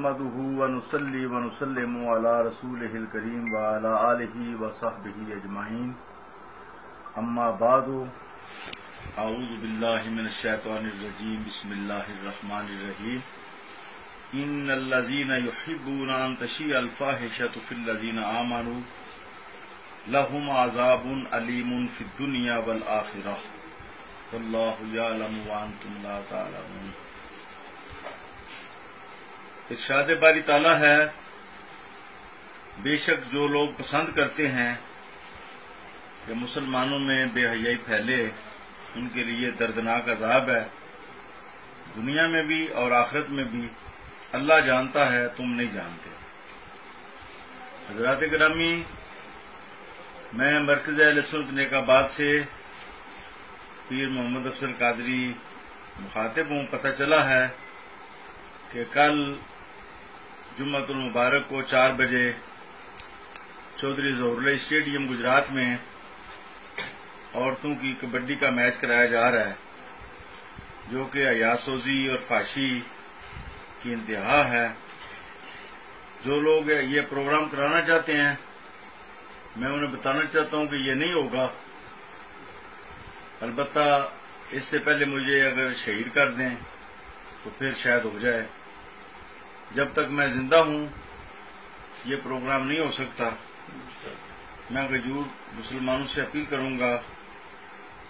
نحمده ونصلي ونسلم على رسوله الكريم وعلى آله وصحبه أجمعين أما بعد أعوذ بالله من الشيطان الرجيم بسم الله الرحمن الرحيم إن الذين يحبون أن تشيع الفاحشة في الذين آمنوا لهم عذاب أليم في الدنيا والآخرة والله يعلم وأنتم لا تعلمون۔ ارشاد باری تعالیٰ ہے، بے شک جو لوگ پسند کرتے ہیں کہ مسلمانوں میں بے حیائی پھیلے ان کے لیے دردناک عذاب ہے، دنیا میں بھی اور آخرت میں بھی۔ اللہ جانتا ہے، تم نہیں جانتے۔ حضرات گرامی، میں مرکز اہل سنت نیک آباد سے پیر محمد افضل قادری مخاطب ہوں۔ پتہ چلا ہے کہ کل جمعۃ المبارک کو 4 بجے چودھری ظہور اللہ اسٹیڈیم گجرات میں عورتوں کی کبڈی کا میچ کرایا جا رہا ہے، جو کہ حیا سوزی اور فحاشی کی انتہا ہے۔ جو لوگ یہ پروگرام کرانا چاہتے ہیں، میں انہیں بتانا چاہتا ہوں کہ یہ نہیں ہوگا۔ البتہ اس سے پہلے مجھے اگر شہید کر دیں تو پھر شاید ہو جائے۔ جب تک میں زندہ ہوں یہ پروگرام نہیں ہو سکتا۔ میں غیور مسلمانوں سے اپیل کروں گا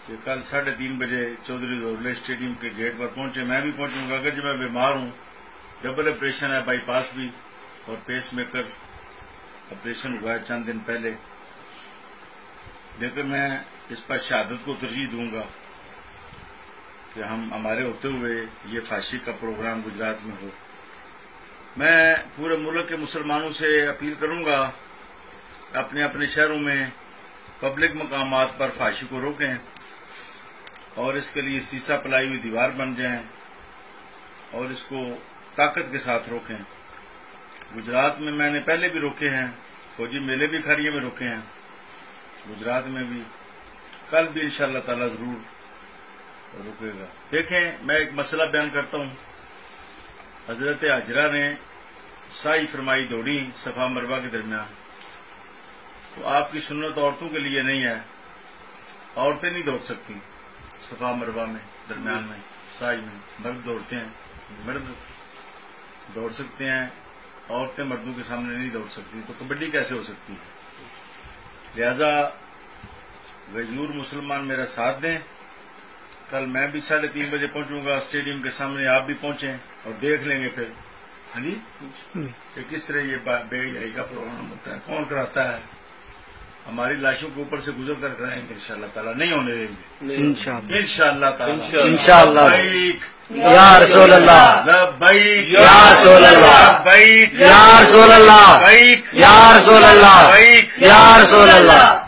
کہ کل 3:30 بجے چودھری ظہور اللہ اسٹیڈیم کے گیٹ پر پہنچے۔ میں بھی پہنچوں گا، اگرچہ میں بیمار ہوں، ڈبل آپریشن ہے، بائی پاس بھی اور پیس میکر آپریشن ہوا ہے چند دن پہلے، لیکن میں اس پر شہادت کو ترجیح دوں گا کہ ہمارے ہوتے ہوئے یہ فحاشی کا پروگرام گجرات میں ہو۔ میں پورے ملک کے مسلمانوں سے اپیل کروں گا اپنے اپنے شہروں میں پبلک مقامات پر فحاشی کو روکیں اور اس کے لیے سیسا پلائی ہوئی دیوار بن جائیں اور اس کو طاقت کے ساتھ روکیں۔ گجرات میں نے پہلے بھی روکے ہیں، فوجی میلے بھی کھاریے میں روکے ہیں، گجرات میں بھی، کل بھی انشاءاللہ تعالی ضرور رکے گا۔ دیکھیں، میں ایک مسئلہ بیان کرتا ہوں۔ حضرت حاجرہ نے سعی فرمائی دوڑی صفا مروہ کے درمیان، تو آپ کی سنت عورتوں کے لیے نہیں ہے، عورتیں نہیں دوڑ سکتی صفا مروہ میں درمیان میں سعی میں، مرد دوڑتے ہیں، مرد دوڑ سکتے ہیں، عورتیں مردوں کے سامنے نہیں دوڑ سکتی، تو کبڈی کیسے ہو سکتی ہے؟ لہذا غیور مسلمان میرا ساتھ دیں۔ کل میں بھی 3:30 بجے پہنچوں گا اسٹیڈیم کے سامنے، آپ بھی پہنچیں اور دیکھ لیں گے پھر کہ کس طرح یہ بے حیائی کا پروگرام ہوتا ہے، کون کراتا ہے۔ ہماری لاشوں کے اوپر سے گزر کر کرائیں گے انشاءاللہ تعالیٰ، نہیں ہونے دیں گے انشاءاللہ تعالیٰ۔ انشاءاللہ لبیک یا رسول اللہ، لبیک یا رسول اللہ، لبیک یا رسول اللہ، لبیک یا رسول اللہ، لبیک یا رسول اللہ۔